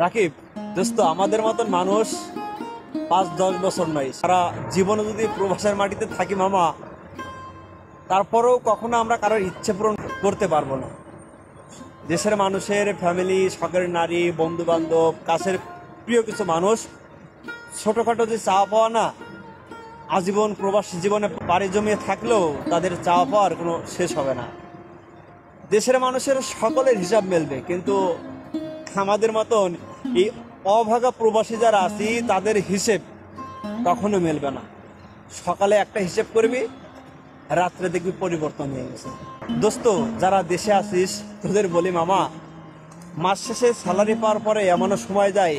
রাকিব দোস্ত, আমাদের মতন মানুষ 5-10 বছর নয়, সারা জীবনে যদি প্রবাসের মাটিতে থাকি মামা, তারপরেও কখনো আমরা কারোর ইচ্ছে পূরণ করতে পারবো না। দেশের মানুষের ফ্যামিলি, শখের নারী, বন্ধু বান্ধব, কাছের প্রিয় কিছু মানুষ, ছোটোখাটো যে চাওয়া পাওয়া না, আজীবন প্রবাসী জীবনে পাড়ি জমিয়ে থাকলেও তাদের চাওয়া পাওয়ার কোনো শেষ হবে না। দেশের মানুষের সকলের হিসাব মেলবে, কিন্তু আমাদের মতন এই অভাগা প্রবাসী যারা আছি তাদের হিসেব কখনো মেলবে না। সকালে একটা হিসেব করবি, রাত্রে দেখবি পরিবর্তন হয়ে গেছে। দোস্ত, যারা দেশে আছিস তোদের বলি মামা, মাস শেষে স্যালারি পাওয়ার পরে এমনও সময় যায়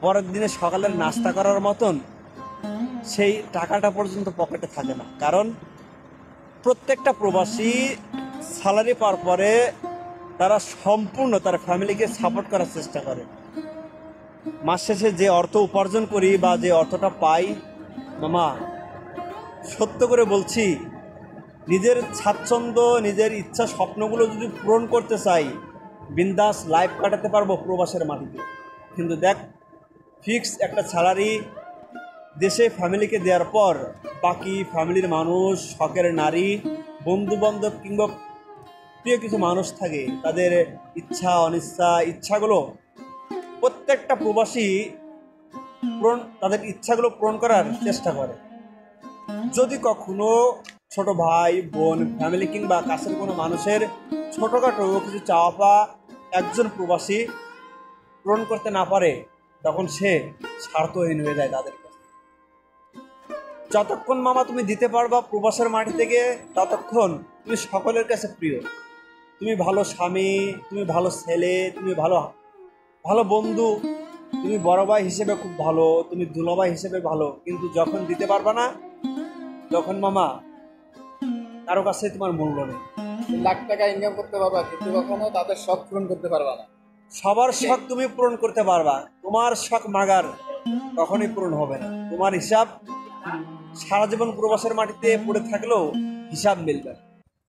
পরের দিনে সকালের নাস্তা করার মতন সেই টাকাটা পর্যন্ত পকেটে থাকে না। কারণ প্রত্যেকটা প্রবাসী স্যালারি পাওয়ার পরে তারা সম্পূর্ণ তার ফ্যামিলিকে সাপোর্ট করার চেষ্টা করে। মাস শেষে যে অর্থ উপার্জন করি বা যে অর্থটা পাই মামা, সত্য করে বলছি, নিজের স্বাচ্ছন্দ্য, নিজের ইচ্ছা, স্বপ্নগুলো যদি পূরণ করতে চাই, বিন্দাস লাইফ কাটাতে পারবো প্রবাসের মাটিতে। কিন্তু দেখ, ফিক্স একটা স্যালারি দেশে ফ্যামিলিকে দেওয়ার পর বাকি ফ্যামিলির মানুষ, শখের নারী, বন্ধু বান্ধব কিংবা প্রিয় কিছু মানুষ থাকে, তাদের ইচ্ছা অনিচ্ছা ইচ্ছাগুলো প্রত্যেকটা প্রবাসী তাদের ইচ্ছাগুলো পূরণ করার চেষ্টা করে। যদি কখনো ছোট ভাই বোন, ফ্যামিলি কিংবা কাছের কোনো মানুষের ছোটোখাটো কিছু চাওয়া পাওয়া একজন প্রবাসী পূরণ করতে না পারে, তখন সে স্বার্থহীন হয়ে যায় তাদের কাছে। যতক্ষণ মামা তুমি দিতে পারবা প্রবাসের মাটি থেকে, ততক্ষণ তুমি সকলের কাছে প্রিয়। তুমি ভালো স্বামী, তুমি ভালো ছেলে, তুমি ভালো ভালো বন্ধু, তুমি বড় ভাই হিসেবে খুব ভালো, তুমি দুলাভাই হিসেবে ভালো। কিন্তু যখন দিতে পারবা না, তখন মামা কারো কাছে তোমার মূল্য নেই। লাখ টাকা ইনকাম করতে পারবা কিন্তু কখনো তাদের শখ পূরণ করতে পারবা না। সবার শখ তুমি পূরণ করতে পারবা, তোমার শখ মাগার কখনোই পূরণ হবে না। তোমার হিসাব সারা জীবন প্রবাসের মাটিতে পড়ে থাকলেও হিসাব মিলবে না।